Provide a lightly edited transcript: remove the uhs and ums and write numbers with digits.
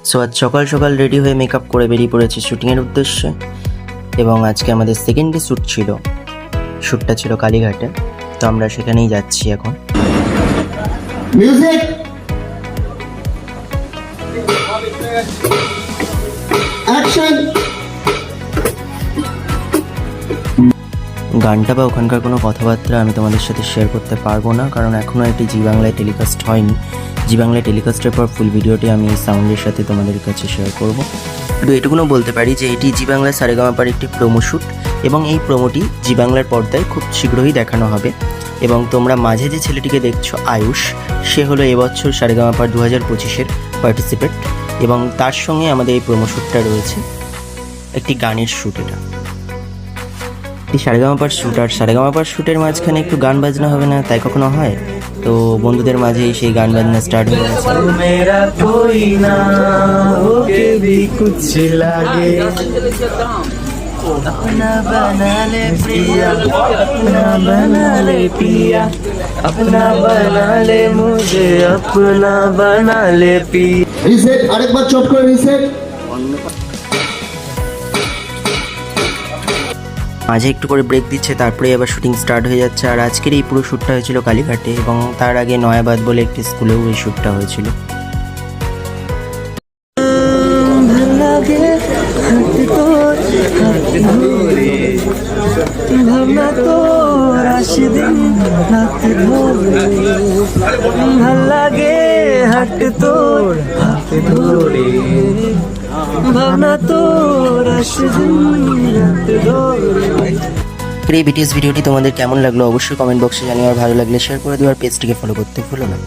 So আজ সকাল সকাল রেডি হয়ে মেকআপ করে বেরিয়ে পড়েছি শুটিংয়ের উদ্দেশ্যে। এবং আজকে আমাদের সেকেন্ড ডে শ্যুট ছিল, শ্যুটটা ছিল কালীঘাটে, তো আমরা সেখানেই যাচ্ছি এখন। Music action. গানটা বা ওখানকার কোনো কথাবার্তা আমি তোমাদের সাথে শেয়ার করতে পারবো না, কারণ এখনও এটি জি বাংলায় টেলিকাস্ট হয়নি। জি বাংলায় টেলিকাস্টের পর ফুল ভিডিওটি আমি এই সাউন্ডের সাথে তোমাদের কাছে শেয়ার করব। শুধু এটুকুনও বলতে পারি যে এটি জি বাংলায় সারেগামাপার একটি প্রোমো শ্যুট, এবং এই প্রোমোটি জি বাংলার পর্দায় খুব শীঘ্রই দেখানো হবে। এবং তোমরা মাঝে যে ছেলেটিকে দেখছো আয়ুষ, সে হলো এবছর সারেগামাপার 2025-এর পার্টিসিপেট, এবং তার সঙ্গে আমাদের এই প্রোমো শ্যুটটা রয়েছে, একটি গানের শ্যুট। এটা এই সারেগামাপার শ্যুট, আর সারেগামাপার শ্যুটের মাঝখানে একটু গান বাজনা হবে না, তাই কখনো হয়? তো বন্ধুদের মাঝেই সেই গান বাজনা স্টার্ট হয়ে গেছে। मेरा कोई ना होके भी कुछ लागे, अपना बना ले पिया, अपना बना ले पिया, अपना बना ले मुझे, अपना बना ले पिया। রিসেট, আরেকবার চট করে রিসেট। মাঝে একটু করে ব্রেক দিচ্ছে, তারপরে আবার শুটিং স্টার্ট হয়ে যাচ্ছে। আর আজকের এই পুরো শ্যুটটা হয়েছিল কালীঘাটে, এবং তার আগে নয়াবাদ বলে একটি স্কুলেও এই শ্যুটটা হয়েছিল। ভাবনা তোর আসে দিন রাত ধরে, ভাল লাগে হাত তোর হাত ধরে, ভাবনা তোর আসে দিন রাত ধরে। এই বিটিএস ভিডিওটি তোমাদের কেমন লাগলো অবশ্যই কমেন্ট বক্সে জানিও, আর ভালো লাগলে শেয়ার করে দিও, আর পেজটিকে ফলো করতে ভুলো না।